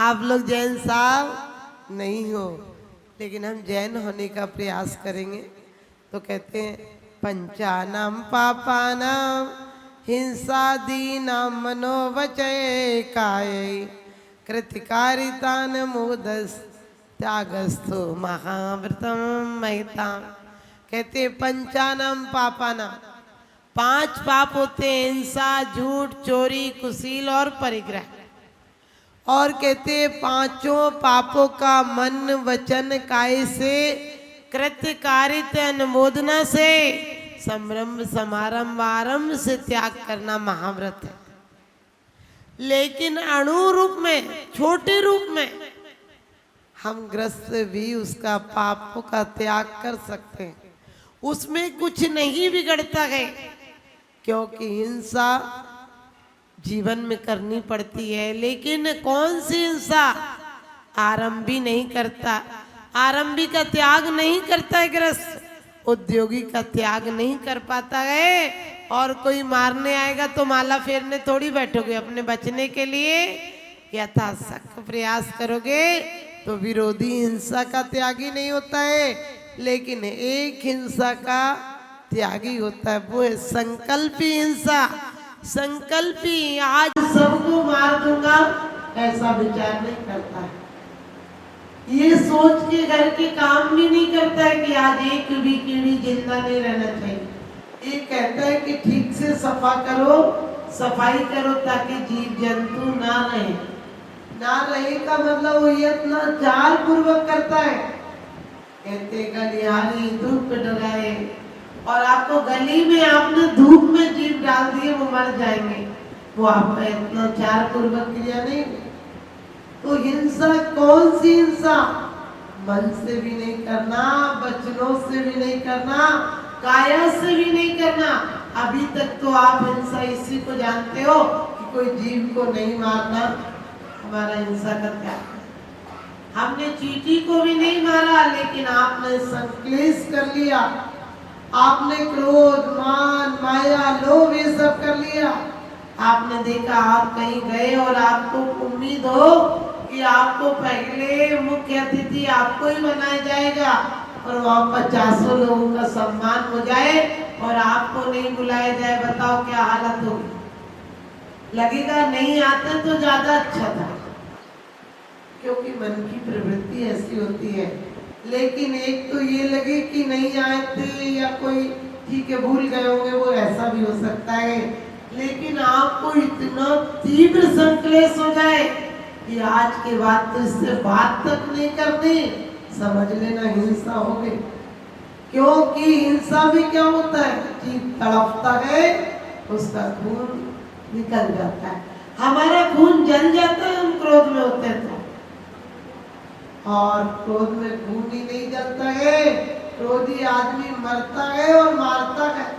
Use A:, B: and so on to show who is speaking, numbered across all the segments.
A: आप लोग जैन साहब नहीं हो, लेकिन हम जैन होने का प्रयास करेंगे। तो कहते हैं पंचानाम पापानाम हिंसा दीनाम मनोवचय काय कृतिकारितान मोदस त्यागस्थो महाव्रतम महिता। कहते पंचानाम पापानाम, 5 पाप होते हैं, हिंसा, झूठ, चोरी, कुशील और परिग्रह। और कहते 5 पापों का मन वचन काय से कृत्य कारित अनुमोदना से संभ्रम समारंभ आरंभ से त्याग करना महाव्रत है। लेकिन अणु रूप में, छोटे रूप में हम ग्रस्त भी उसका पापों का त्याग कर सकते हैं, उसमें कुछ नहीं बिगड़ता है। क्योंकि हिंसा जीवन में करनी पड़ती है, लेकिन कौन सी हिंसा? आरंभी नहीं करता, आरंभी का त्याग नहीं करता है ग्रस्त, उद्योगी का त्याग नहीं कर पाता है। और कोई मारने आएगा तो माला फेरने थोड़ी बैठोगे, अपने बचने के लिए यथाशक्ति प्रयास करोगे। तो विरोधी हिंसा का त्यागी नहीं होता है, लेकिन एक हिंसा का त्यागी होता है, वो है संकल्पी हिंसा। संकल्पी आज सबको मार दूंगा ऐसा विचार नहीं करता है, ये सोच के घर के काम भी नहीं करता है कि आज एक भी कीड़ी जिंदा नहीं रहना चाहिए। ये कहता है कि ठीक से सफा करो, सफाई करो ताकि जीव जंतु ना रहे। ना रहे का मतलब वो ये इतना चाल पूर्वक करता है। कहते गलियारी धूप डराए, और आपको गली में आपने धूप में जीव डाल दिए, वो मर जाएंगे, वो आपका इतना चार पूर्वक क्रिया नहीं। तो हिंसा कौन सी हिंसा? मन से भी नहीं करना, वचनों से भी नहीं करना, काया से भी नहीं करना। अभी तक तो आप हिंसा इसी को जानते हो कि कोई जीव को नहीं मारना हमारा हिंसा का त्याग। हमने चींटी को भी नहीं मारा, लेकिन आपने संक्लेश कर लिया, आपने क्रोध, मान, माया, लोभ ये सब कर लिया। आपने देखा आप कहीं गए और आपको उम्मीद हो कि आपको पहले मुख्य अतिथि आपको ही बनाया जाएगा और वहाँ 50 लोगों का सम्मान हो जाए और आपको नहीं बुलाया जाए। बताओ क्या हालत होगी? लगेगा नहीं आते तो ज्यादा अच्छा था, क्योंकि मन की प्रवृत्ति ऐसी होती है। लेकिन एक तो ये लगे कि नहीं आए थे या कोई ठीक है भूल गए होंगे, वो ऐसा भी हो सकता है। लेकिन आपको इतना तीव्र संक्लेश हो जाए कि आज के बाद तो इससे बात तक नहीं करनी, समझ लेना हिंसा हो गई। क्योंकि हिंसा में क्या होता है? जीव तड़पता है, उसका खून निकल जाता है, हमारा खून जल जाता है हम क्रोध में होते हैं तो। और क्रोध में खून ही नहीं जलता है, क्रोधी आदमी मरता है और मारता है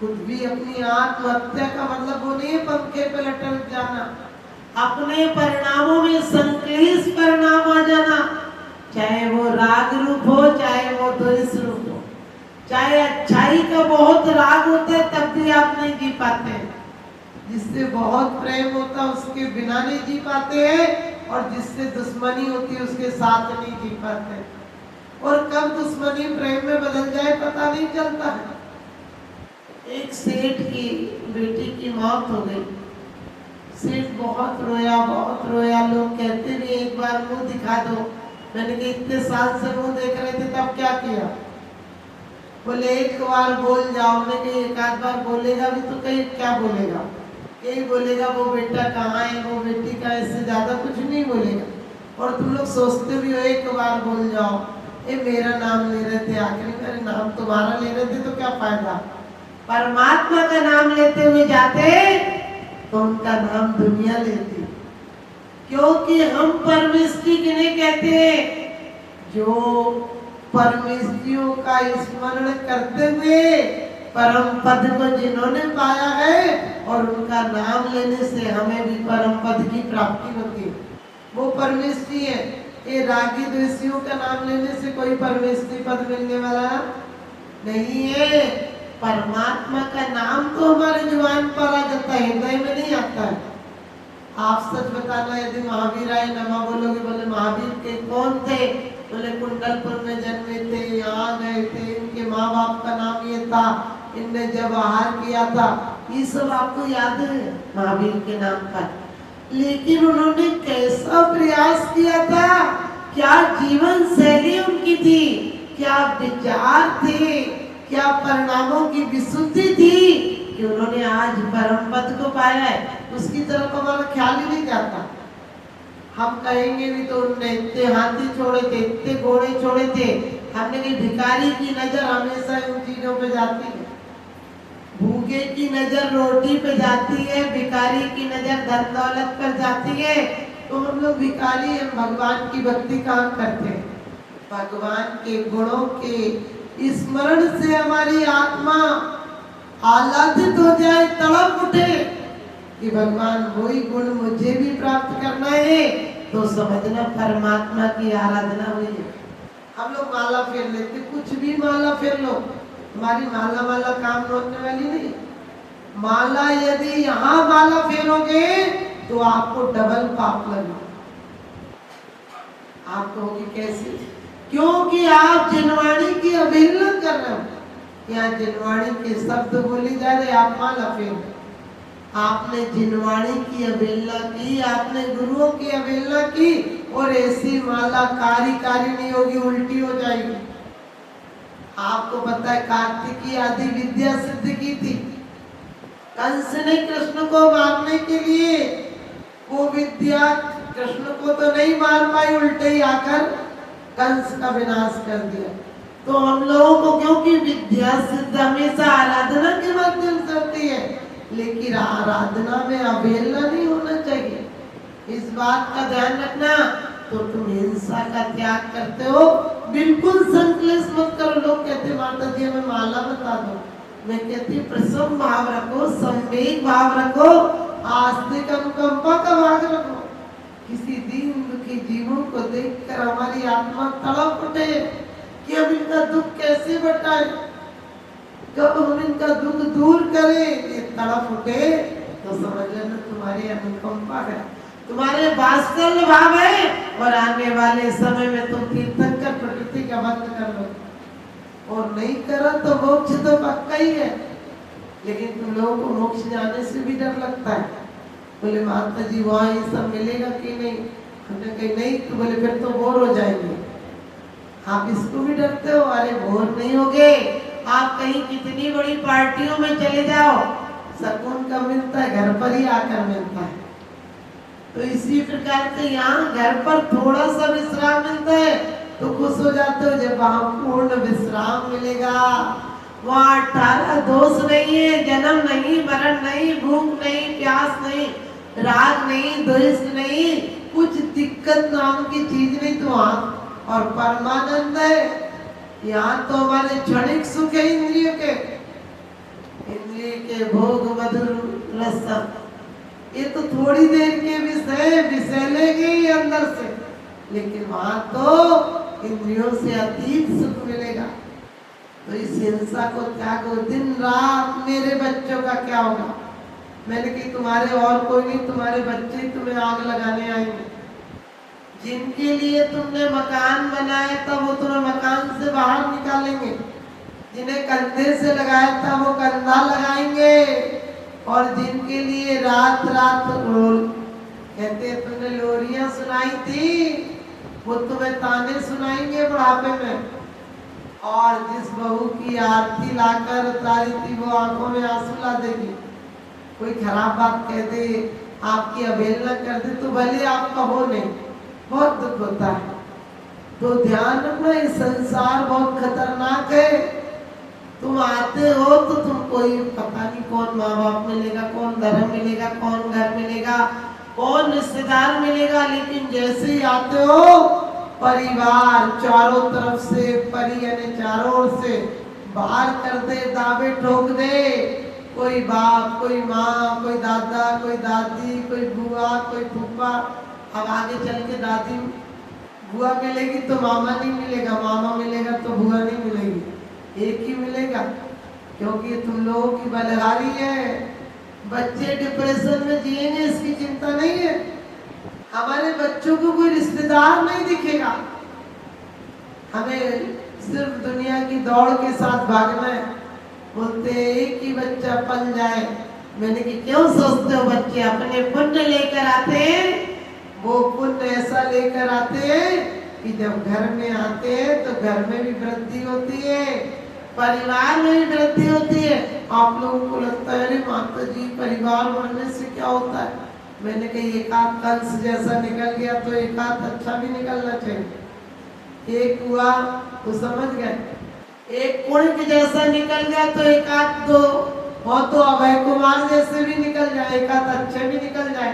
A: खुद भी। अपनी आत्महत्या का मतलब वो नहीं है पंखे पे लटक जाना, अपने परिणामों में संक्लेश परिणाम आ जाना, चाहे वो राग रूप हो, चाहे वो द्वेष रूप हो। चाहे अच्छाई का बहुत राग होता है तब भी आप नहीं जी पाते हैं, जिससे बहुत प्रेम होता है उसके बिना नहीं जी पाते हैं, और जिससे दुश्मनी होती है उसके साथ नहीं जी पाते। और कब दुश्मनी प्रेम में बदल जाए पता नहीं चलता है। एक सेठ की बेटी की मौत हो गई, सेठ बहुत रोया, बहुत रोया। लोग कहते भी एक बार मुंह दिखा दो। मैंने कहा इतने साल से मुंह देख रहे थे तब क्या किया? बोले एक बार बोल जाओ। मैंने कहा एक आध बार बोलेगा भी तो कहीं क्या बोलेगा? यही बोलेगा वो बेटा कहाँ है, वो बेटी का, इससे ज्यादा कुछ नहीं बोलेगा। और तुम लोग सोचते भी हो एक बार बोल जाओ, ये मेरा नाम ले रहे थे, आखिरी मेरे नाम तुम्हारा ले रहे थे तो क्या फायदा? परमात्मा का नाम लेते हुए जाते तो उनका नाम दुनिया लेती। क्योंकि हम परमेष्टि किन्हें कहते हैं? जो परमेष्टियों का स्मरण करते हुए परम पद को जिन्होंने पाया है, और उनका नाम लेने से हमें भी परम पद की प्राप्ति होती है, वो परमेष्टि है। ये रागी द्वेषियों का नाम लेने से कोई परमेष्टि पद मिलने वाला नहीं है। परमात्मा का नाम तो हमारे जुबान पर आ जाता है, हृदय में नहीं आता है। आप सच बताना, यदि महावीर आए नमः बोलोगे, बोले महावीर के कौन थे? बोले कुंडलपुर में जन्मे थे, यहाँ गए थे, इनके माँ बाप का नाम ये था, इनने जब आहार किया था, ये सब आपको याद है महावीर के नाम पर। लेकिन उन्होंने कैसा प्रयास किया था, क्या जीवन शैली उनकी थी, क्या विचार थे, क्या परिणामों की विशुद्धि थी कि उन्होंने आज परम पद को पाया है। उसकी तरफ हमारा ख्याल ही नहीं जाता। हम कहेंगे भी तो उनने इतने हाथी छोड़े थे, इतने घोड़े छोड़े थे। हमने कही भिखारी की नजर हमेशा उन चीजों पे जाती है, भूखे की नजर रोटी पे जाती है, भिखारी की नजर धन दौलत पर जाती है। तो हम लोग भिखारी, हम भगवान की भक्ति कहाँ करते हैं? भगवान के गुणों के स्मरण से हमारी आत्मा आह्लादित हो जाए, तड़प उठे कि भगवान वही गुण मुझे भी प्राप्त करना है, तो समझना परमात्मा की आराधना हुई है। हम लोग माला फेर लेते, कुछ भी माला फेर लो, हमारी माला वाला काम होने वाली नहीं। माला यदि यहाँ माला फेरोगे तो आपको डबल पाप लगेगा। आप कहोगे कैसे? क्योंकि आप जिनवाणी की अवहेलना कर रहे हो। यहाँ जिनवाणी के शब्द बोले जा रहे, आप माला फेर, आपने जिनवाणी की अवहेलना की, आपने गुरुओं की अवहेलना की, और ऐसी माला कारी कारी नहीं होगी, उल्टी हो जाएगी। आपको पता है कार्तिकी आदि विद्या सिद्ध की थी। कंस ने कृष्ण को मारने के लिए वो विद्या कृष्ण को तो नहीं मार पाई, उल्टे ही आकर कंस का विनाश कर दिया। तो हम लोगों को क्योंकि विद्या सिद्ध हमेशा आराधना के माध्यम से होती है, लेकिन आराधना में अवहेलना नहीं होना चाहिए। इस बात का ध्यान रखना। तो तुम हिंसा का त्याग करते हो, बिल्कुल संकलेश मत करो। लोग कहते माता जी हमें माला बता दो, मैं कहती प्रसन्न भाव रखो, संवेग भाव रखो, आस्तिक अनुकंपा का भाग रखो। किसी दीन दुखी जीवों को देखकर हमारी आत्मा तड़प उठे कि हम इनका दुख कैसे बटाएं, जब हम इनका दुख दूर करें, ये तड़प उठे तो समझ लेना तुम्हारी अनुकंपा है, तुम्हारे वात्सल्य भाव है, और आने वाले समय में तुम तीर्थंकर प्रकृति का बंद कर लो। और नहीं करो तो मोक्ष तो पक्का ही है। लेकिन तुम लोगों को मोक्ष जाने से भी डर लगता है। बोले माता जी वहाँ ये सब मिलेगा कि नहीं? हमने कही नहीं। तो बोले फिर तो बोर हो जाएंगे। आप इसको भी डरते हो? अरे बोर नहीं होगे। आप कहीं कितनी बड़ी पार्टियों में चले जाओ, सुकून कब मिलता है? घर पर ही आकर मिलता है। तो इसी प्रकार से यहाँ घर पर थोड़ा सा विश्राम मिलता है तो खुश हो जाते हो। जब वहाँ पूर्ण विश्राम मिलेगा, वहाँ 18 दोष नहीं है, जन्म नहीं, मरण नहीं, भूख नहीं, प्यास नहीं, राग नहीं, द्वेष नहीं, कुछ दिक्कत नाम की चीज नहीं। तो वहाँ और परमानंद है। यहाँ तो हमारे क्षणिक सुख है इंद्रिय के भोग मधुर रस, ये तो थोड़ी देर के विषय लेंगे ही अंदर से, लेकिन वहां तो इंद्रियों से अतीत सुख मिलेगा। तो इस हिंसा को त्यागो। दिन रात मेरे बच्चों का क्या होगा? मैंने कही तुम्हारे और कोई नहीं, तुम्हारे बच्चे तुम्हें आग लगाने आएंगे। जिनके लिए तुमने मकान बनाया था वो तुम्हें मकान से बाहर निकालेंगे, जिन्हें कंधे से लगाया था वो कंधा लगाएंगे, और जिनके लिए रात रात रोल कहते तुमने लोरियां सुनाई थी वो तुम्हें ताने सुनाएंगे बुढ़ापे में। और जिस बहू की आरती लाकर उतारी थी वो आंखों में आंसू ला देगी। कोई खराब बात कह दे, आपकी अवहेलना कर दे तो भले आप कहो नहीं, बहुत दुख होता है। तो ध्यान रखना, ये संसार बहुत खतरनाक है। तुम आते हो तो तुमको ये पता नहीं कौन माँ बाप मिलेगा, कौन धर्म मिलेगा, कौन घर मिलेगा, कौन रिश्तेदार मिलेगा। लेकिन जैसे ही आते हो परिवार चारों तरफ से यानी चारों ओर से बाहर कर दे, दावे ठोक दे। कोई बाप, कोई माँ, कोई दादा, कोई दादी, कोई बुआ, कोई फूफा। अब आगे चल के दादी बुआ मिलेगी तो मामा नहीं मिलेगा, मामा मिलेगा तो बुआ नहीं मिलेगी, एक ही मिलेगा। क्योंकि तुम लोगों की बलहारी है, बच्चे डिप्रेशन में जिएंगे इसकी चिंता नहीं है। हमारे बच्चों को कोई रिश्तेदार नहीं दिखेगा, हमें सिर्फ दुनिया की दौड़ के साथ भागना है। बोलते एक ही बच्चा पल जाए। मैंने कि क्यों सोचते हो बच्चे अपने पुण्य लेकर आते हैं, वो पुण्य ऐसा लेकर आते हैं कि जब घर में आते हैं तो घर में भी वृद्धि होती है, परिवार में भी वृद्धि होती है। आप लोगों को लगता है अरे माता जी परिवार बढ़ने से क्या होता है, मैंने कही एक आध कंस जैसा निकल गया तो एक आध अच्छा भी निकलना चाहिए। एक हुआ तो समझ गए, एक कुणक जैसा निकल गया तो एक आध दो हो तो अभय कुमार जैसे भी निकल जाए, एक आध अच्छे भी निकल जाए।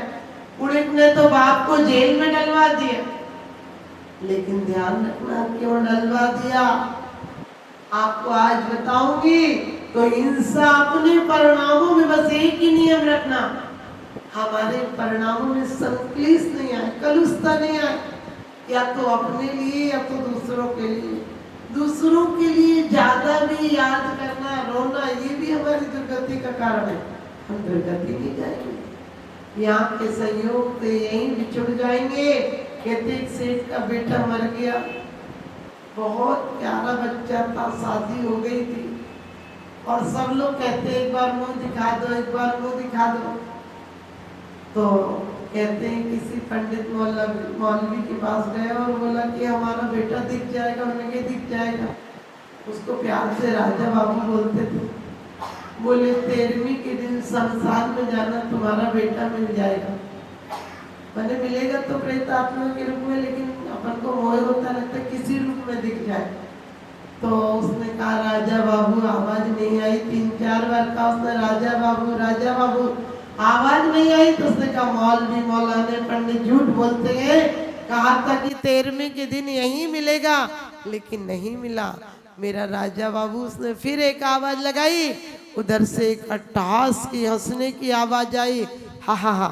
A: कुणक ने तो बाप को जेल में डलवा दिया, लेकिन ध्यान रखना क्यों डलवा दिया आपको आज बताऊंगी। तो हिंसा अपने परिणामों में बस एक ही नियम रखना, हमारे परिणामों में संक्लेश नहीं आए, कलुषता नहीं आए, या तो अपने लिए या तो दूसरों के लिए। दूसरों के लिए ज्यादा भी याद करना, रोना, ये भी हमारी दुर्गति का कारण है। हम दुर्गति नहीं जाएंगे, यहाँ के संयोग से यहीं बिछुड़ जाएंगे। कहते एक सेठ का बेटा मर गया, बहुत प्यारा बच्चा था, शादी हो गई थी और सब लोग कहते एक बार मुंह दिखा दो, एक बार मुंह दिखा दो। तो कहते हैं किसी पंडित मौलवी के पास गए और बोला कि हमारा बेटा दिख जाएगा। उन्होंने कहा दिख जाएगा। उसको प्यार से राजा बाबू बोलते थे। बोले 13वीं के दिन संसार में जाना, तुम्हारा बेटा मिल जाएगा। मैंने मिलेगा तो प्रेतात्मा के रूप में, लेकिन अपन को मोह होता लगता किसी रूप में दिख जाए। तो उसने कहा राजा बाबू, आवाज नहीं आई। 3-4 बार कहा उसने राजा बाबू, आवाज नहीं आई। तो उसने कहा मौलवी मौलाने पंडित झूठ बोलते हैं, कहा था कि 13वीं के दिन यही मिलेगा, लेकिन नहीं मिला मेरा राजा बाबू। उसने फिर एक आवाज लगाई, उधर से एक अट्टहास की हंसने की आवाज आई, हा हा हा,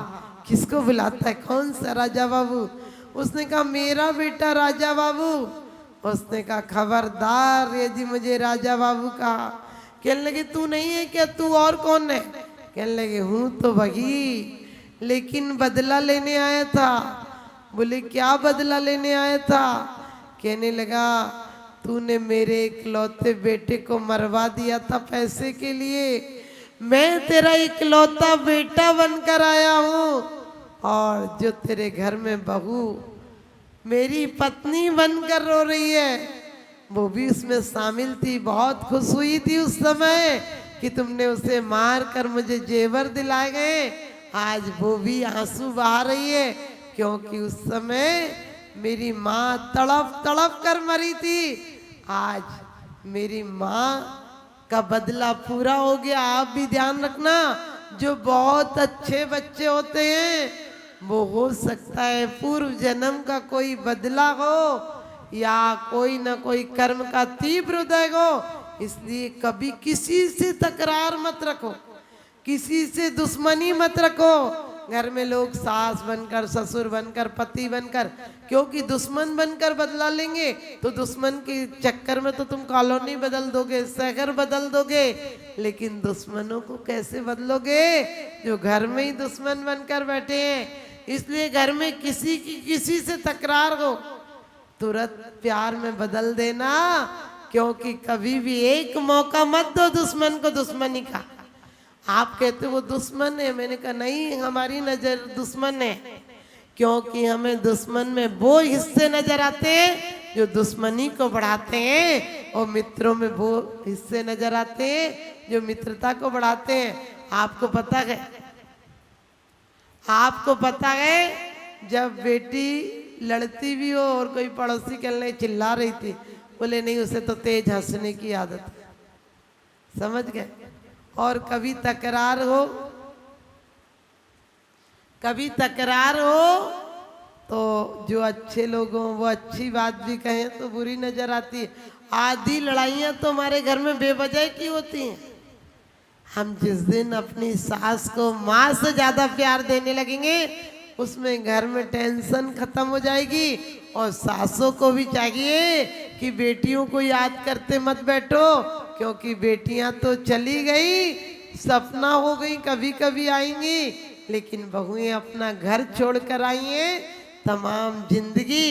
A: किसको बुलाता है, कौन सा राजा बाबू? उसने कहा मेरा बेटा राजा बाबू। उसने कहा खबरदार यदि मुझे राजा बाबू कहा। कहने लगे तू नहीं है क्या, तू और कौन है? कहने लगे हूँ तो वही, लेकिन बदला लेने आया था। बोले क्या बदला लेने आया था? कहने लगा तूने मेरे इकलौते बेटे को मरवा दिया था पैसे के लिए, मैं तेरा इकलौता बेटा बनकर आया हूँ, और जो तेरे घर में बहू मेरी पत्नी बनकर रो रही है वो भी उसमें शामिल थी। बहुत खुश हुई थी उस समय कि तुमने उसे मार कर मुझे जेवर दिलाए गए। आज वो भी आंसू बहा रही है, क्योंकि उस समय मेरी माँ तड़प तड़प कर मरी थी। आज मेरी माँ का बदला पूरा हो गया। आप भी ध्यान रखना, जो बहुत अच्छे बच्चे होते हैं वो हो सकता है पूर्व जन्म का कोई बदला हो या कोई ना कोई कर्म का तीव्र उदय हो। इसलिए कभी किसी से तकरार मत रखो, किसी से दुश्मनी मत रखो। घर में लोग सास बनकर, ससुर बनकर, पति बनकर, क्योंकि दुश्मन बनकर बदला लेंगे तो दुश्मन के चक्कर में तो तुम कॉलोनी बदल दोगे, शहर बदल दोगे, लेकिन दुश्मनों को कैसे बदलोगे जो घर में ही दुश्मन बनकर बैठे हैं। इसलिए घर में किसी की किसी से तकरार हो तुरंत प्यार में बदल देना, क्योंकि कभी भी एक मौका मत दो दुश्मन को दुश्मनी का। आप कहते वो दुश्मन है, मैंने कहा नहीं, हमारी नजर दुश्मन है, क्योंकि हमें दुश्मन में वो हिस्से नजर आते हैं जो दुश्मनी को बढ़ाते हैं, और मित्रों में वो हिस्से नजर आते हैं जो मित्रता को बढ़ाते हैं। आपको पता है जब बेटी लड़ती भी हो और कोई पड़ोसी कहने चिल्ला रही थी, बोले नहीं उसे तो तेज हंसने की आदत है, समझ गए। और कभी तकरार हो तो जो अच्छे लोग हों वो अच्छी बात भी कहें तो बुरी नजर आती है। आधी लड़ाइयाँ तो हमारे घर में बेवजह की होती हैं। हम जिस दिन अपनी सास को माँ से ज्यादा प्यार देने लगेंगे उसमें घर में टेंशन खत्म हो जाएगी। और सासों को भी चाहिए कि बेटियों को याद करते मत बैठो, क्योंकि बेटियां तो चली गई, सपना हो गई, कभी कभी आएंगी, लेकिन बहुएं अपना घर छोड़कर आई हैं, तमाम जिंदगी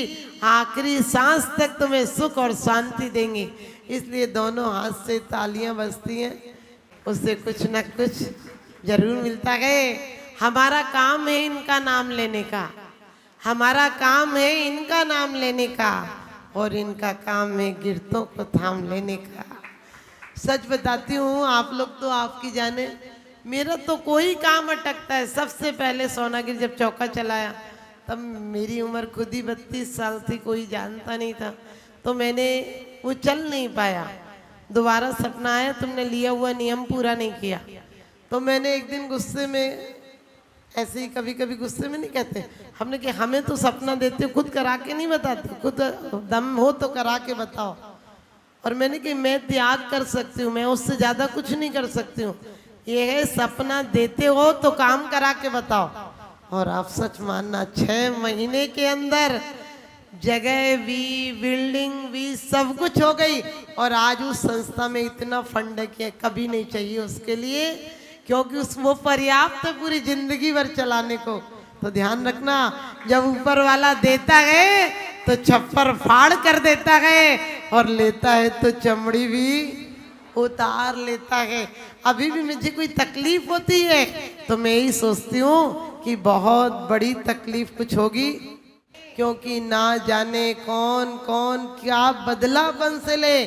A: आखिरी सांस तक तुम्हें सुख और शांति देंगी। इसलिए दोनों हाथ से तालियां बजती हैं, उससे कुछ न कुछ जरूर मिलता है। हमारा काम है इनका नाम लेने का, हमारा काम है इनका नाम लेने का, और इनका काम है गिरतों को थाम लेने का। सच बताती हूँ, आप लोग तो आपकी जाने, मेरा तो कोई काम अटकता है। सबसे पहले सोनागिर जब चौका चलाया, तब मेरी उम्र खुद ही 32 साल थी, कोई जानता नहीं था, तो मैंने वो चल नहीं पाया। दोबारा सपना आया, तुमने लिया हुआ नियम पूरा नहीं किया। तो मैंने एक दिन गुस्से में, ऐसे ही कभी कभी गुस्से में नहीं कहते, हमने कि हमें तो सपना देते हो, खुद करा के नहीं बताते, खुद दम हो तो करा के बताओ। और मैंने कि मैं त्याग कर सकती हूँ, मैं उससे ज़्यादा कुछ नहीं कर सकती हूँ, ये है सपना देते हो तो काम करा के बताओ। और आप सच मानना, 6 महीने के अंदर जगह भी, बिल्डिंग भी, सब कुछ हो गई। और आज उस संस्था में इतना फंड है कि कभी नहीं चाहिए उसके लिए, क्योंकि वो पर्याप्त है पूरी जिंदगी भर चलाने को। तो ध्यान रखना, जब ऊपर वाला देता है तो छप्पर फाड़ कर देता है, और लेता है तो चमड़ी भी उतार लेता है। अभी भी मुझे कोई तकलीफ होती है तो मैं यही सोचती हूँ कि बहुत बड़ी तकलीफ कुछ होगी, क्योंकि ना जाने कौन कौन क्या बदलापन से ले।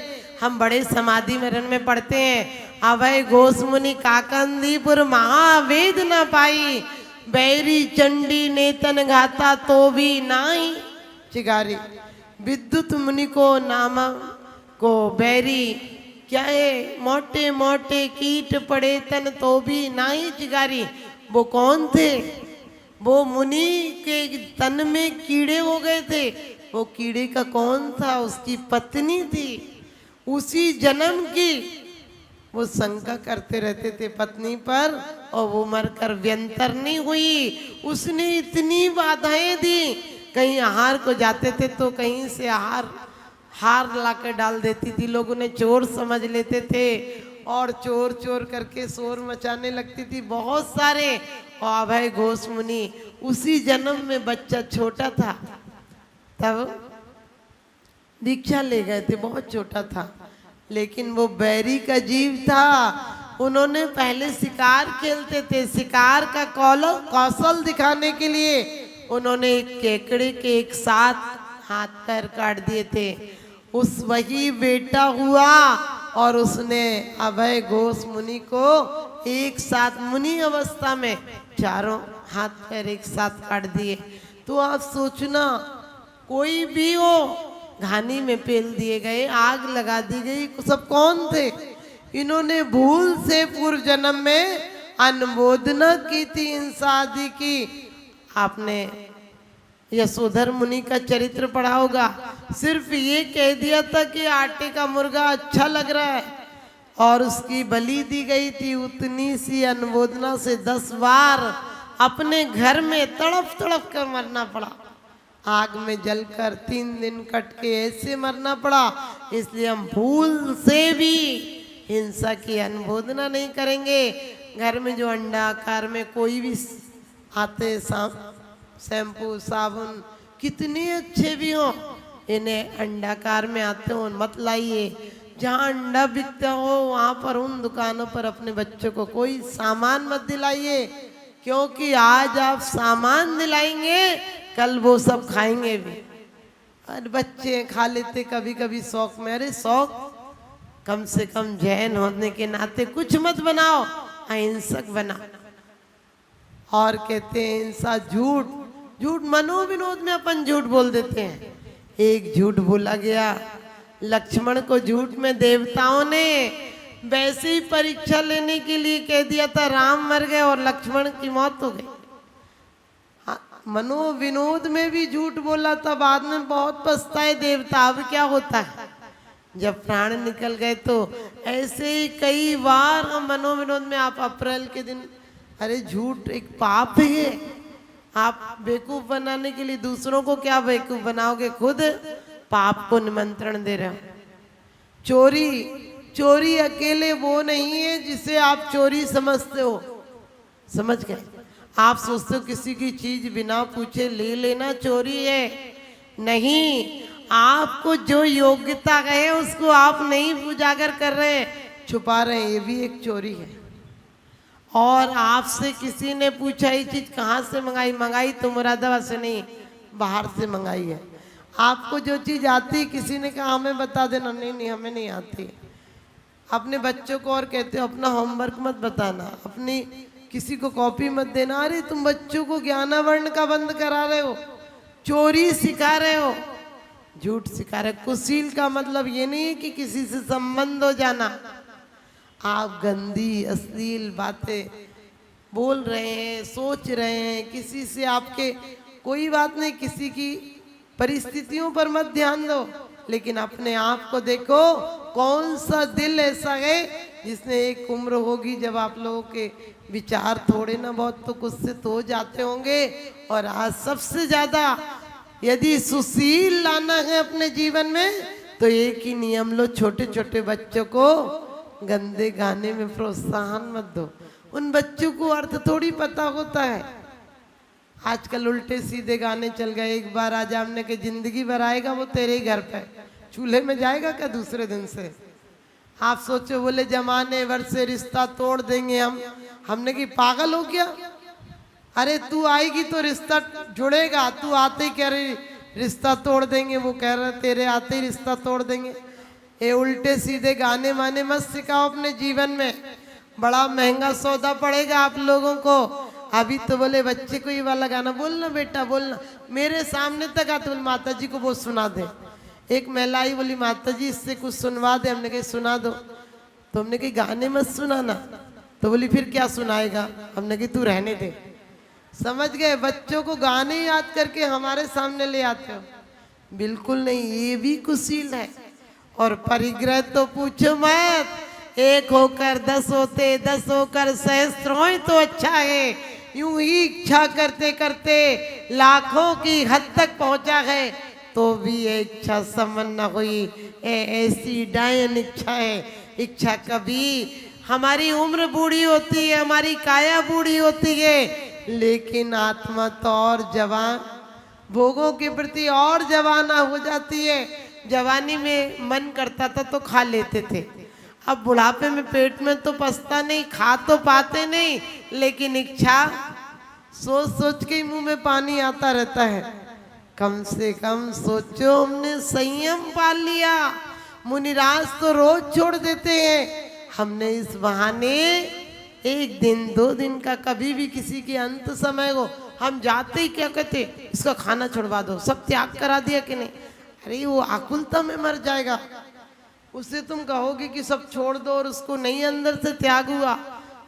A: हम बड़े समाधि मरण में पढ़ते हैं, अभय घोष मुनि काकंदीपुर महावेद न पाई, बैरी चंडी नेतन घाता तो भी नाही चिगारी। विद्युत मुनि को नाम को बैरी, क्या है, मोटे मोटे कीट पड़े तन तो भी नाही चिगारी। वो कौन थे? वो मुनि के तन में कीड़े हो गए थे। वो कीड़े का कौन था? उसकी पत्नी थी, उसी जन्म की। वो शंका करते रहते थे पत्नी पर, और वो मरकर व्यंतर नहीं हुई। उसने इतनी बाधाएं दी, कहीं आहार को जाते थे तो कहीं से हार ला कर डाल देती थी, लोग उन्हें चोर समझ लेते थे, और चोर चोर करके शोर मचाने लगती थी बहुत सारे। और अभय घोष मुनि उसी जन्म में, बच्चा छोटा था तब दीक्षा ले गए थे, बहुत छोटा था, लेकिन वो बैरी का जीव था। उन्होंने पहले शिकार खेलते थे, शिकार का कौशल दिखाने के लिए उन्होंने एक केकड़े के एक साथ हाथ पैर काट दिए थे। उस वही बेटा हुआ, और उसने अभय घोष मुनि को एक साथ मुनि अवस्था में चारों हाथ पैर एक साथ काट दिए। तो आप सोचना, कोई भी हो, घानी में पेल दिए गए, आग लगा दी गई, सब कौन थे? इन्होंने भूल से पूर्व जन्म में अनुमोदना की थी, हिंसा आदि की। आपने यशोधर मुनि का चरित्र पढ़ा होगा, सिर्फ ये कह दिया था कि आटे का मुर्गा अच्छा लग रहा है, और उसकी बलि दी गई थी। उतनी सी अनुमोदना से 10 बार अपने घर में तड़प तड़प कर मरना पड़ा, आग में जलकर 3 दिन कट के ऐसे मरना पड़ा। इसलिए हम भूल से भी हिंसा की अनुमोदना नहीं करेंगे। घर में जो अंडा आकार में कोई भी आते, शैम्पू साबुन कितने अच्छे भी हों, इन्हें अंडाकार में आते हो मत लाइए। जहाँ अंडा बिकता हो वहाँ पर, उन दुकानों पर अपने बच्चों को कोई सामान मत दिलाइए, क्योंकि आज आप सामान दिलाएंगे, कल वो सब खाएंगे भी। और बच्चे खा लेते कभी कभी शौक में, अरे शौक, कम से कम जैन होने के नाते कुछ मत बनाओ, अहिंसक बनाओ। और कहते हैं हिंसा झूठ, झूठ मनोविनोद में अपन झूठ बोल देते हैं। एक झूठ बोला गया, लक्ष्मण को झूठ में देवताओं ने वैसे ही परीक्षा लेने के लिए कह दिया था, राम मर गए और लक्ष्मण की मौत हो गई। मनोविनोद में भी झूठ बोला था, बाद में बहुत पछताए देवता। अब क्या होता है, जब प्राण निकल गए तो ऐसे ही कई बार हम मनोविनोद में, आप अप्रैल के दिन, अरे झूठ एक पाप है। आप बेवकूफ बनाने के लिए दूसरों को क्या बेवकूफ बनाओगे, खुद पाप को निमंत्रण दे रहे हो। चोरी, चोरी अकेले वो नहीं है जिसे आप चोरी समझते हो, समझ गए? आप सोचते हो किसी की चीज बिना पूछे ले लेना चोरी है, नहीं। आपको जो योग्यता है उसको आप नहीं उजागर कर रहे हैं, छुपा रहे हैं, ये भी एक चोरी है। और आपसे किसी ने पूछा ये चीज कहाँ से मंगाई, मंगाई तो मुरादाबाद से नहीं, बाहर से मंगाई है। आपको जो चीज आती, किसी ने कहा हमें बता देना, नहीं नहीं हमें नहीं आती। अपने बच्चों को और कहते हो अपना होमवर्क मत बताना, अपनी किसी को कॉपी मत देना, अरे तुम बच्चों को ज्ञानावर्ण का बंद करा रहे हो, चोरी सिखा रहे हो, झूठ सिखा रहे। कुशील का मतलब ये नहीं है कि किसी से संबंध हो जाना। आप गंदी अश्लील बातें बोल रहे हैं, सोच रहे हैं, किसी से आपके कोई बात नहीं, किसी की परिस्थितियों पर मत ध्यान दो, लेकिन अपने आप को देखो, कौन सा दिल ऐसा है जिसने एक उम्र होगी जब आप लोगों के विचार थोड़े ना बहुत तो कुछ से तो जाते होंगे। और आज सबसे ज्यादा यदि सुशील लाना है अपने जीवन में तो एक ही नियम लो, छोटे छोटे बच्चों को गंदे गाने में प्रोत्साहन मत दो। उन बच्चों को अर्थ थोड़ी पता होता है। आजकल उल्टे सीधे गाने चल गए, एक बार आजा हमने के जिंदगी भर आएगा वो तेरे ही घर पे, चूल्हे में जाएगा क्या दूसरे दिन से? आप सोचो, बोले जमाने भर से रिश्ता तोड़ देंगे हम, हमने की पागल हो गया? अरे तू आएगी तो रिश्ता जुड़ेगा, तू आते ही कह रही रिश्ता तोड़ देंगे, वो कह रहे तेरे आते ही रिश्ता तोड़ देंगे। ये उल्टे सीधे गाने माने मत सिखाओ अपने जीवन में, बड़ा महंगा सौदा पड़ेगा आप लोगों को। अभी तो बोले बच्चे को ये वाला गाना बोलना बेटा बोलना, मेरे सामने तक आते बोले माता जी को वो सुना दे। एक महिला आई बोली माता जी इससे कुछ सुनवा दे, हमने कही सुना दो, तो हमने कही गाने मत सुनाना, तो बोली फिर क्या सुनाएगा? हमने कही तू रहने दे। समझ गए? बच्चों को गाने याद करके हमारे सामने ले आते हो, बिल्कुल नहीं, ये भी कुशील है। और परिग्रह तो पूछो मत, एक होकर 10 होते, 10 होकर सहस्त्र हो तो अच्छा है। यूं ही इच्छा करते करते लाखों की हद तक पहुंचा है तो भी ये इच्छा संपन्न न हुई। ऐसी डायन इच्छा है, इच्छा कभी हमारी उम्र बूढ़ी होती है, हमारी काया बूढ़ी होती है, लेकिन आत्मा तो और जवान, भोगों के प्रति और जवाना हो जाती है। जवानी में मन करता था तो खा लेते थे, अब बुढ़ापे में पेट में तो पछता नहीं, खा तो पाते नहीं, लेकिन इच्छा सोच सोच के मुंह में पानी आता रहता है। कम से कम सोचो, हमने संयम पाल लिया। मुनिराज तो रोज छोड़ देते हैं, हमने इस बहाने एक दिन 2 दिन का कभी भी किसी के अंत समय को हम जाते ही क्या कहते, इसका खाना छुड़वा दो, सब त्याग करा दिया कि नहीं? अरे वो आकुलता में मर जाएगा, उससे तुम कहोगे कि सब छोड़ दो और उसको नहीं अंदर से त्याग हुआ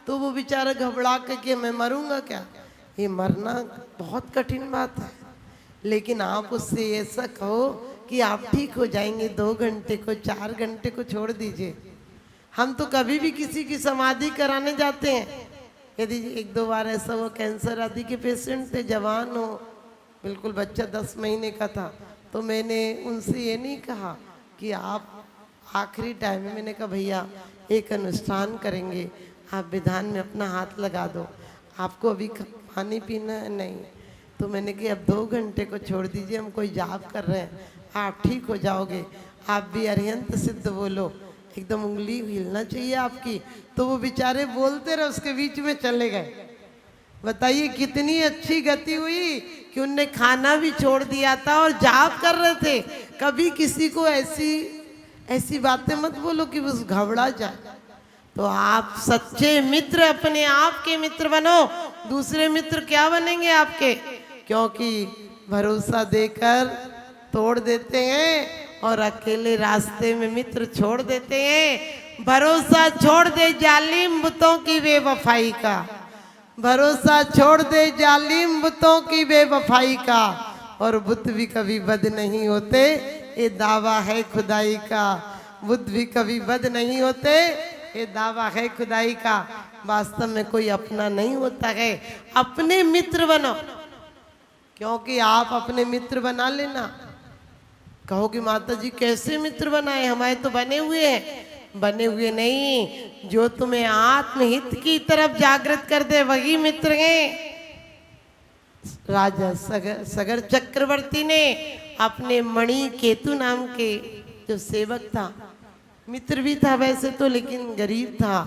A: तो वो बेचारा घबरा के मैं मरूंगा क्या? ये मरना बहुत कठिन बात है। लेकिन आप उससे ऐसा कहो कि आप ठीक हो जाएंगे, 2 घंटे को 4 घंटे को छोड़ दीजिए। हम तो कभी भी किसी की समाधि कराने जाते हैं, यदि 1-2 बार ऐसा हुआ, कैंसर आदि के पेशेंट थे, जवान हो, बिल्कुल बच्चा 10 महीने का था, तो मैंने उनसे ये नहीं कहा कि आप आखिरी टाइम में, मैंने कहा भैया एक अनुष्ठान करेंगे, आप विधान में अपना हाथ लगा दो, आपको अभी पानी पीना है नहीं, तो मैंने कहा अब 2 घंटे को छोड़ दीजिए, हम कोई जाप कर रहे हैं, आप ठीक हो जाओगे, आप भी अरिहंत सिद्ध बोलो, एकदम उंगली हिलना चाहिए आपकी। तो वो बेचारे बोलते रहे, उसके बीच में चले गए। बताइए कितनी अच्छी गति हुई कि उनने खाना भी छोड़ दिया था और जाप कर रहे थे। कभी किसी को ऐसी बातें मत बोलो कि बस घबरा जाए। तो आप सच्चे मित्र अपने आप के मित्र बनो, दूसरे मित्र क्या बनेंगे आपके? क्योंकि भरोसा देकर तोड़ देते हैं और अकेले रास्ते में मित्र छोड़ देते हैं। भरोसा छोड़ दे जालिम बुतों की बेवफाई का, भरोसा छोड़ दे जालिम बुतों की बेवफाई का, और बुत भी कभी बद नहीं होते, ये दावा है खुदाई का। बुत भी कभी बद नहीं होते, ये दावा है खुदाई का। वास्तव में कोई अपना नहीं होता है, अपने मित्र बनो। क्योंकि आप अपने मित्र बना लेना, कहोगे माता जी कैसे मित्र बनाए, हमारे तो बने हुए हैं। बने हुए नहीं। जो तुम्हें आत्महित की तरफ जागृत कर दे वही मित्र हैं। राजा सगर चक्रवर्ती ने अपने मणि केतु नाम के जो सेवक था, मित्र भी था वैसे तो लेकिन गरीब था,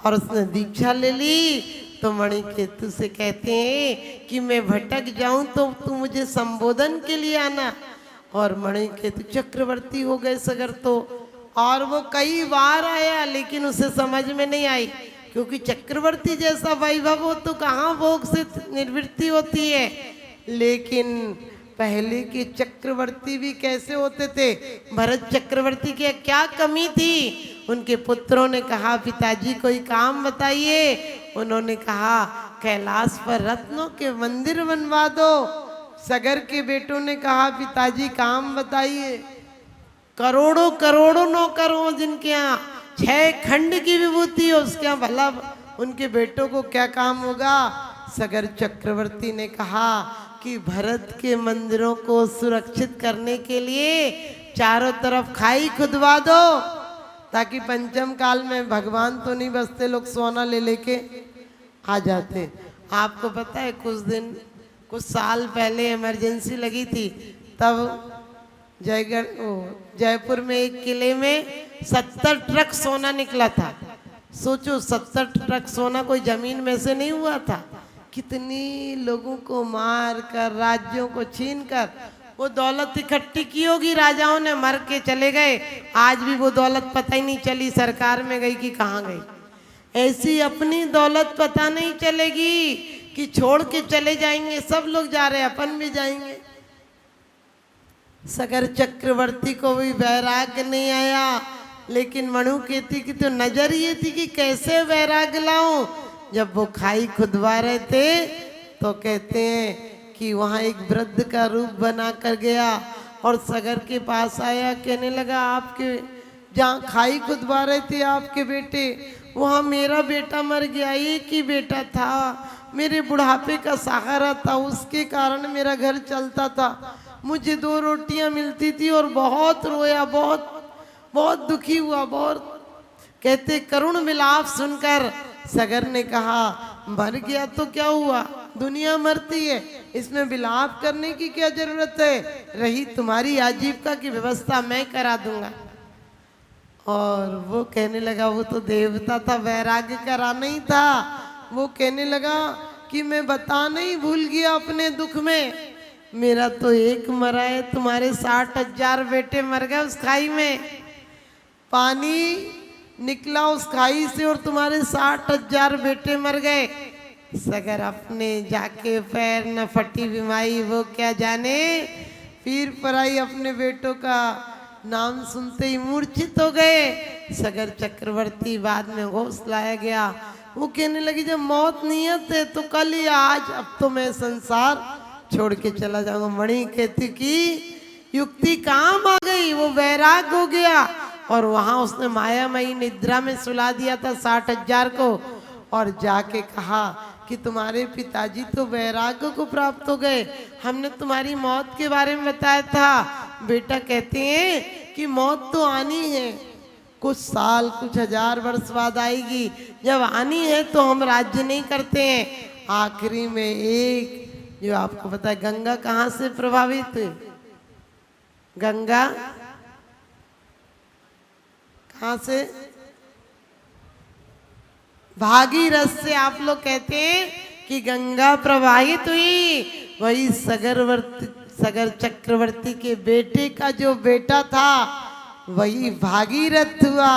A: और उसने दीक्षा ले ली। तो मणि केतु से कहते हैं कि मैं भटक जाऊं तो तू मुझे संबोधन के लिए आना। और मणि केतु चक्रवर्ती हो गए सगर तो, और वो कई बार आया लेकिन उसे समझ में नहीं आई, क्योंकि चक्रवर्ती जैसा वैभव हो तो कहाँ भोग से निवृत्ति होती है। लेकिन पहले के चक्रवर्ती भी कैसे होते थे, भरत चक्रवर्ती के क्या कमी थी। उनके पुत्रों ने कहा पिताजी कोई काम बताइए। उन्होंने कहा कैलाश पर रत्नों के मंदिर बनवा दो। सगर के बेटों ने कहा पिताजी काम बताइए। करोड़ों करोड़ों नौकर हो जिनके यहाँ 6 खंड की विभूति हो, उसके यहाँ भला उनके बेटों को क्या काम होगा। सगर चक्रवर्ती ने कहा कि भरत के मंदिरों को सुरक्षित करने के लिए चारों तरफ खाई खुदवा दो, ताकि पंचम काल में भगवान तो नहीं बसते, लोग सोना ले लेके आ जाते। आपको पता है कुछ साल पहले इमरजेंसी लगी थी, तब जयपुर में एक किले में 70 ट्रक सोना निकला था। सोचो 70 ट्रक सोना कोई जमीन में से नहीं हुआ था। कितनी लोगों को मार कर, राज्यों को छीन कर वो दौलत इकट्ठी की होगी। राजाओं ने मर के चले गए, आज भी वो दौलत पता ही नहीं चली सरकार में गई कि कहाँ गई। ऐसी अपनी दौलत पता नहीं चलेगी कि छोड़ के चले जाएंगे। सब लोग जा रहे हैं, अपन भी जाएंगे। सगर चक्रवर्ती को भी वैराग्य नहीं आया, लेकिन मणुकेती की तो नजर ये थी कि कैसे वैराग्य लाऊं। जब वो खाई खुदवा रहे थे तो कहते हैं कि वहाँ एक वृद्ध का रूप बना कर गया और सगर के पास आया, कहने लगा आपके जहाँ खाई खुदवा रहे थे आपके बेटे, वहाँ मेरा बेटा मर गया। एक ही बेटा था, मेरे बुढ़ापे का सहारा था, उसके कारण मेरा घर चलता था। मुझे 2 रोटियां मिलती थी और बहुत रोया, बहुत बहुत दुखी हुआ, बहुत। कहते करुण विलाप सुनकर सगर ने कहा मर गया तो क्या हुआ, दुनिया मरती है, इसमें विलाप करने की क्या जरूरत है। रही तुम्हारी आजीविका की व्यवस्था मैं करा दूंगा। और वो कहने लगा वो तो देवता था, वैराग्य कराना ही था। वो कहने लगा कि मैं बताना ही भूल गया अपने दुख में, मेरा तो एक मरा है, तुम्हारे 60,000 बेटे मर गए उस खाई में। पानी निकला उस खाई से और तुम्हारे 60,000 बेटे मर गए। सगर अपने जाके पैर न फटी बीमारी, वो क्या जाने। पीर पराई अपने बेटों का नाम सुनते ही मूर्छित हो गए। सगर चक्रवर्ती बाद में होश लाया गया। वो कहने लगी जब मौत नियत है तो कल या आज, अब तो मैं संसार छोड़ के चला जाऊंगा। मणि कहती कि युक्ति काम आ गई, वो वैराग हो गया और वहां उसने मायामयी निद्रा में सुला दिया था 60,000 को। और जाके कहा कि तुम्हारे पिताजी तो वैराग्य को प्राप्त हो गए, हमने तुम्हारी मौत के बारे में बताया था। बेटा कहते हैं कि मौत तो आनी है, कुछ साल कुछ 1000 वर्ष बाद आएगी। जब आनी है तो हम राज्य नहीं करते हैं। आखिरी में एक जो आपको पता है गंगा कहाँ से प्रभावित हुई, गंगा कहाँ से, भागीरथ से। आप लोग कहते हैं कि गंगा प्रवाहित हुई, वही सगर चक्रवर्ती के बेटे का जो बेटा था वही भागीरथ हुआ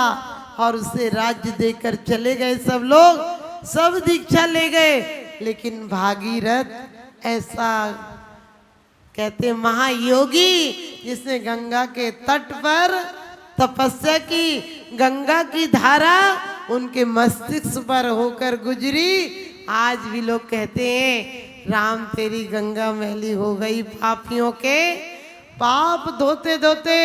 A: और उसे राज्य देकर चले गए सब लोग, सब दीक्षा ले गए। लेकिन भागीरथ ऐसा कहते महायोगी जिसने गंगा के तट पर तपस्या की, गंगा की धारा उनके मस्तिष्क पर होकर गुजरी। आज भी लोग कहते हैं राम तेरी गंगा मैली हो गई पापियों के पाप धोते धोते।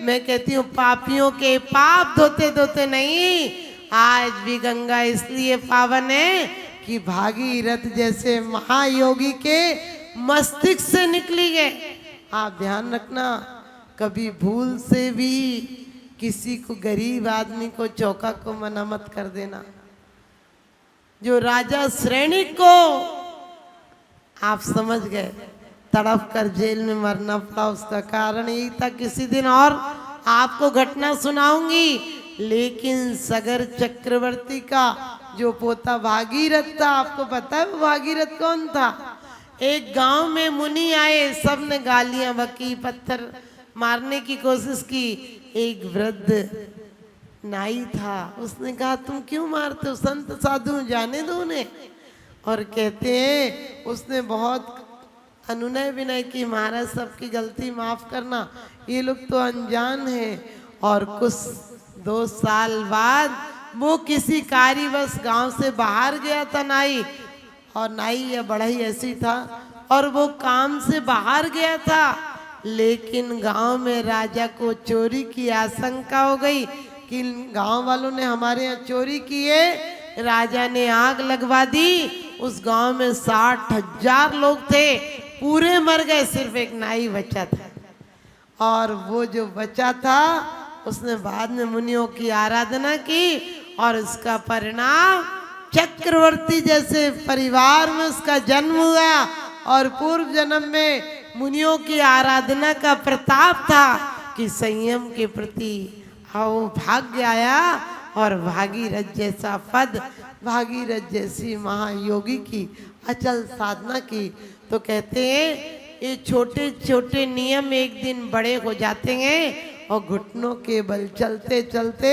A: मैं कहती हूँ पापियों के पाप धोते धोते नहीं, आज भी गंगा इसलिए पावन है कि भागीरथ जैसे महायोगी के मस्तिष्क से निकली है। आप ध्यान रखना, कभी भूल से भी किसी को, गरीब आदमी को, चौका को मना मत कर देना। जो राजा श्रेणी को आप समझ गए तड़प कर जेल में मरना पड़ा, उसका कारण यही था। किसी दिन और आपको घटना सुनाऊंगी। लेकिन सगर चक्रवर्ती का जो पोता भागीरथ था, आपको पता है वो भागीरथ कौन था? एक गांव में मुनि आए, सबने गालियां बकी, पत्थर मारने की कोशिश की। एक वृद्ध नाई था, उसने कहा तुम क्यों मारते हो, संत साधु जाने दो उन्हें। और कहते हैं उसने बहुत अनुनय विनय की, महाराज सबकी गलती माफ करना, ये लोग तो अनजान हैं। और कुछ 2 साल बाद वो किसी कार्यवश गांव से बाहर गया था नाई, और नाई या बढ़ई ऐसी था, और वो काम से बाहर गया था। लेकिन गांव में राजा को चोरी की आशंका हो गई कि गांव वालों ने हमारे यहाँ चोरी की है। राजा ने आग लगवा दी। उस गांव में 60,000 लोग थे, पूरे मर गए, सिर्फ एक नाई बचा था। और वो जो बचा था उसने बाद में मुनियों की आराधना की, और उसका परिणाम चक्रवर्ती जैसे परिवार में उसका जन्म हुआ। और पूर्व जन्म में मुनियों की आराधना का प्रताप था कि संयम के प्रति भाग्य आया, और भागीरथ जैसा पद, भागीरथ जैसी महायोगी की अचल साधना की। तो कहते हैं ये छोटे छोटे नियम एक दिन बड़े हो जाते हैं, और घुटनों के बल चलते चलते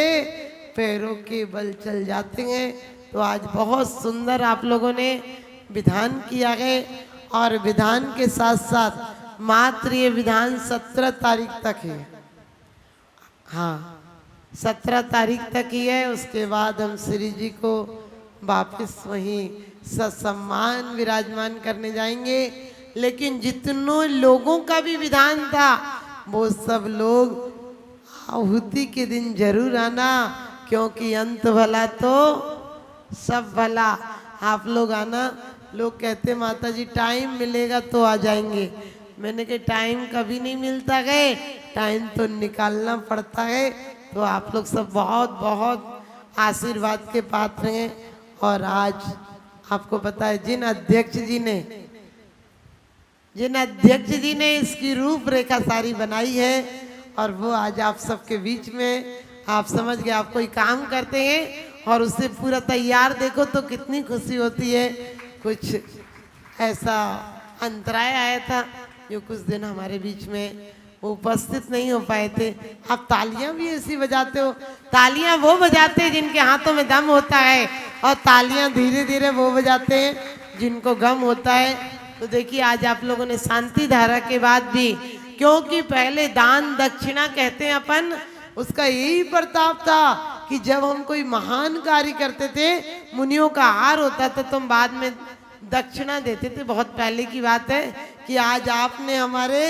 A: पैरों के बल चल जाते हैं। तो आज बहुत सुंदर आप लोगों ने विधान किया है, और विधान के साथ साथ मात्र ये विधान 17 तारीख तक है। हाँ, 17 तारीख तक ही है। उसके बाद हम श्री जी को वापस वहीं ससम्मान विराजमान करने जाएंगे। लेकिन जितनों लोगों का भी विधान था वो सब लोग आहुति के दिन जरूर आना, क्योंकि अंत भला तो सब भला। आप लोग आना। लोग कहते माता जी टाइम मिलेगा तो आ जाएंगे। मैंने कहा टाइम कभी नहीं मिलता है, टाइम तो निकालना पड़ता है। तो आप लोग सब बहुत बहुत आशीर्वाद के पात्र हैं। और आज आपको पता है जिन अध्यक्ष जी ने इसकी रूपरेखा सारी बनाई है, और वो आज आप सबके बीच में, आप समझ गए आप कोई काम करते हैं और उससे पूरा तैयार देखो तो कितनी खुशी होती है। कुछ ऐसा अंतराय आया था जो कुछ दिन हमारे बीच में वो उपस्थित नहीं हो पाए थे। आप तालियां भी ऐसी बजाते हो। तालियां वो बजाते हैं जिनके हाथों में दम होता है, और तालियां धीरे धीरे वो बजाते हैं जिनको गम होता है। तो देखिए आज आप लोगों ने शांति धारा के बाद भी, क्योंकि पहले दान दक्षिणा कहते हैं अपन, उसका यही प्रताप था कि जब हम कोई महान कार्य करते थे, मुनियों का हार होता था, तो हम बाद में दक्षिणा देते थे। बहुत पहले की बात है कि आज आपने हमारे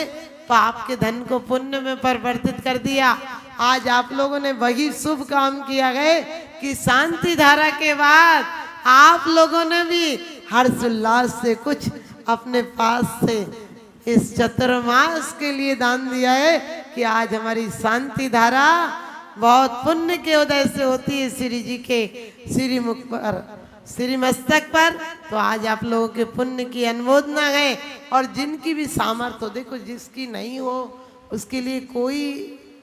A: पाप के धन को पुण्य में परिवर्तित कर दिया। आज आप लोगों ने वही शुभ काम किया है कि शांति धारा के बाद आप लोगों ने भी हर्षोल्लास से कुछ अपने पास से इस चतुर्मास के लिए दान दिया है कि आज हमारी शांति धारा बहुत पुण्य के उदय से होती है श्री जी के श्री मुख पर, श्री मस्तक पर। तो आज आप लोगों के पुण्य की अनुमोदना है। और जिनकी भी सामर्थ्य हो, देखो जिसकी नहीं हो उसके लिए कोई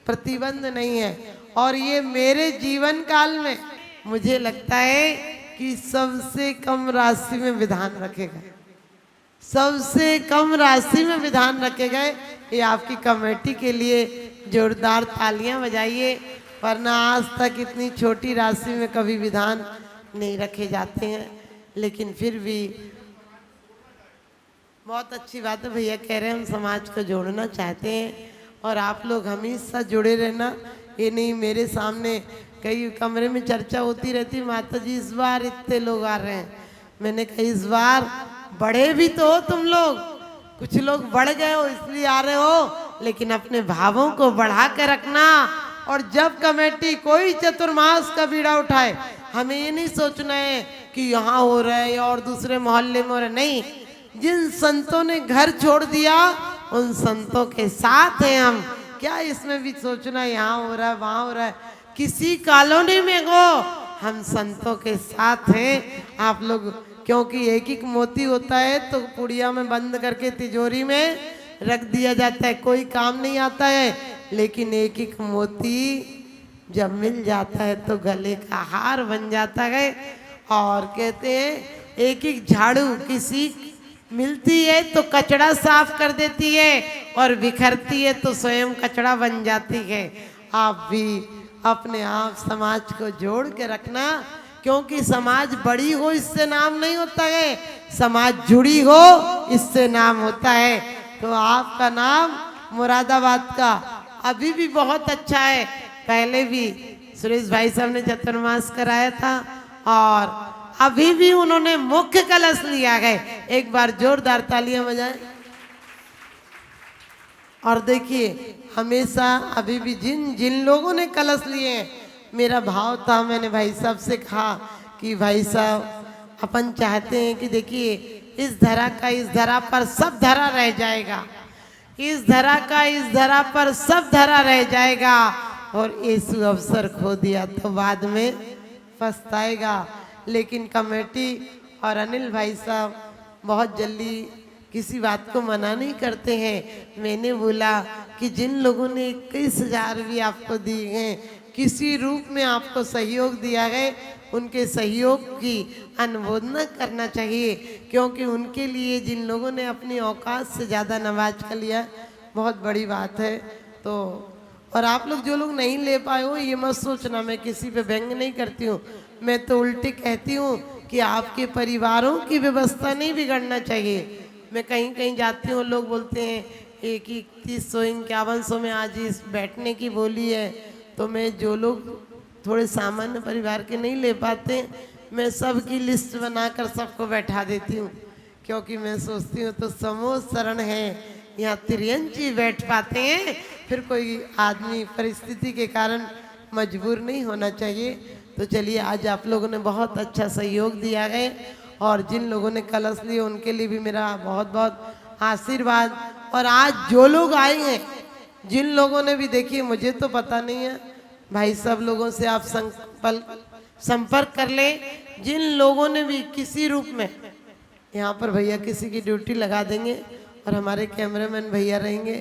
A: प्रतिबंध नहीं है। और ये मेरे जीवन काल में मुझे लगता है कि सबसे कम राशि में विधान रखे गए, सबसे कम राशि में विधान रखे गए। ये आपकी कमेटी के लिए जोरदार तालियां बजाइए, वरना आज तक इतनी छोटी राशि में कभी विधान नहीं रखे जाते हैं। लेकिन फिर भी बहुत अच्छी बात है, भैया कह रहे हैं हम समाज को जोड़ना चाहते हैं, और आप लोग हमेशा जुड़े रहना। ये नहीं मेरे सामने कई कमरे में चर्चा होती रहती, माता जी इस बार इतने लोग आ रहे हैं। मैंने कहा इस बार बढ़े भी तो हो तुम लोग, कुछ लोग बढ़ गए हो इसलिए आ रहे हो, लेकिन अपने भावों को बढ़ा के रखना। और जब कमेटी कोई चतुर्मास का बीड़ा उठाए, हमें ये नहीं सोचना है कि यहाँ हो रहा है और दूसरे मोहल्ले में हो रहा है। नहीं, जिन संतों ने घर छोड़ दिया उन संतों के साथ हैं हम, क्या इसमें भी सोचना यहाँ हो रहा है वहाँ हो रहा है। किसी कॉलोनी में हो, हम संतों के साथ हैं आप लोग, क्योंकि एक एक मोती होता है तो पुड़िया में बंद करके तिजोरी में रख दिया जाता है, कोई काम नहीं आता है। लेकिन एक एक मोती जब मिल जाता है तो गले का हार बन जाता है। और कहते हैं एक एक झाड़ू किसी मिलती है तो कचड़ा साफ कर देती है, और बिखरती है तो स्वयं कचड़ा बन जाती है। आप भी अपने आप समाज को जोड़ के रखना, क्योंकि समाज बड़ी हो इससे नाम नहीं होता है, समाज जुड़ी हो इससे नाम होता है। तो आपका नाम मुरादाबाद का अभी भी बहुत अच्छा है। पहले भी सुरेश भाई साहब ने चतुर्मास कराया था, और अभी भी उन्होंने मुख्य कलश लिया है। एक बार जोरदार तालियां बजाएं। और देखिए हमेशा अभी भी जिन जिन लोगों ने कलश लिए हैं, मेरा भाव था, मैंने भाई साहब से कहा कि भाई साहब अपन चाहते हैं कि देखिए इस धरा का इस धरा पर सब धरा रह जाएगा, इस धरा का इस धरा पर सब धरा रह जाएगा, और यीशु अवसर खो दिया तो बाद में पछताएगा। लेकिन कमेटी और अनिल भाई साहब बहुत जल्दी किसी बात को मना नहीं करते हैं। मैंने बोला कि जिन लोगों ने 21,000 भी आपको दिए हैं, किसी रूप में आपको सहयोग दिया है, उनके सहयोग की अनुमोदना करना चाहिए, क्योंकि उनके लिए जिन लोगों ने अपनी औकात से ज़्यादा नवाज कर लिया बहुत बड़ी बात है। तो और आप लोग जो लोग नहीं ले पाए हो, ये मत सोचना मैं किसी पे व्यंग नहीं करती हूँ, मैं तो उल्टी कहती हूँ कि आपके परिवारों की व्यवस्था नहीं बिगड़ना चाहिए। मैं कहीं कहीं जाती हूँ, लोग बोलते हैं 3100 5100 में आज इस बैठने की बोली है, तो मैं जो लोग थोड़े सामान्य परिवार के नहीं ले पाते, मैं सबकी लिस्ट बनाकर सबको बैठा देती हूँ, क्योंकि मैं सोचती हूँ तो समूह शरण है, यहाँ तिरंजी बैठ पाते हैं, फिर कोई आदमी परिस्थिति के कारण मजबूर नहीं होना चाहिए। तो चलिए आज आप लोगों ने बहुत अच्छा सहयोग दिया है, और जिन लोगों ने कलश लिए उनके लिए भी मेरा बहुत बहुत आशीर्वाद। और आज जो लोग आए हैं, जिन लोगों ने भी, देखिए मुझे तो पता नहीं है भाई, सब लोगों से आप संपर्क कर लें, जिन लोगों ने भी किसी रूप में, यहाँ पर भैया किसी की ड्यूटी लगा देंगे और हमारे कैमरामैन भैया रहेंगे,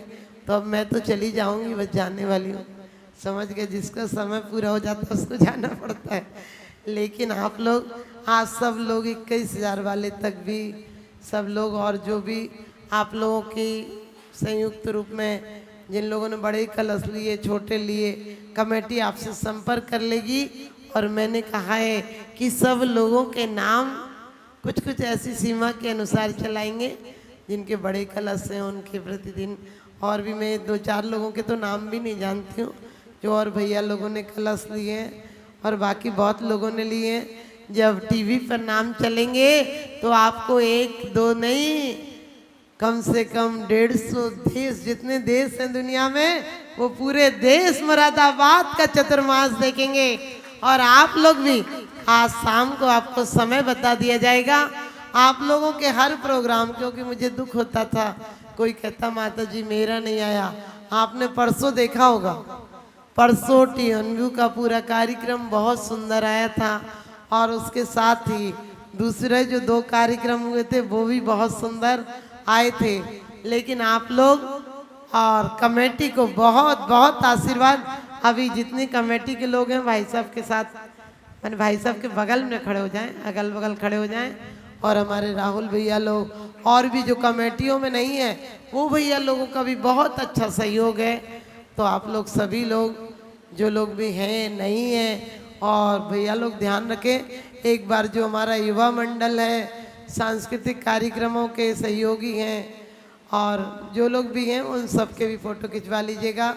A: तो अब मैं तो चली जाऊंगी, बस जाने वाली हूँ, समझ गए, जिसका समय पूरा हो जाता है उसको जाना पड़ता है। लेकिन आप लोग आज सब लोग 21,000 वाले तक भी सब लोग, और जो भी आप लोगों की संयुक्त रूप में जिन लोगों ने बड़े कलश लिए छोटे लिए, कमेटी आपसे संपर्क कर लेगी। और मैंने कहा है कि सब लोगों के नाम कुछ कुछ ऐसी सीमा के अनुसार चलाएंगे, जिनके बड़े कलश हैं उनके प्रतिदिन। और भी मैं 2-4 लोगों के तो नाम भी नहीं जानती हूँ, जो और भैया लोगों ने कलश लिए हैं, और बाकी बहुत लोगों ने लिए हैं। जब टीवी पर नाम चलेंगे तो आपको 1-2 नहीं, कम से कम 150 देश, जितने देश हैं दुनिया में, वो पूरे देश मुरादाबाद का चतुर्मास देखेंगे। और आप लोग भी आज शाम को आपको समय बता दिया जाएगा, आप लोगों के हर प्रोग्राम, क्योंकि मुझे दुख होता था, कोई कहता माता जी मेरा नहीं आया। आपने परसों देखा होगा, परसों टीएनयू का पूरा कार्यक्रम बहुत सुंदर आया था, और उसके साथ ही दूसरे जो 2 कार्यक्रम हुए थे वो भी बहुत सुंदर आए थे। लेकिन आप लोग और कमेटी को बहुत बहुत आशीर्वाद। अभी जितनी कमेटी के लोग हैं भाई साहब के साथ, मैंने भाई साहब के बगल में खड़े हो जाएं, अगल बगल खड़े हो जाएं, और हमारे राहुल भैया लोग, और भी जो कमेटियों में नहीं है वो भैया लोगों का भी बहुत अच्छा सहयोग है। तो आप लोग सभी लोग जो लोग भी हैं नहीं हैं, और भैया लोग ध्यान रखें, एक बार जो हमारा युवा मंडल है, सांस्कृतिक कार्यक्रमों के सहयोगी हैं, और जो लोग भी हैं उन सब के भी फ़ोटो खिंचवा लीजिएगा।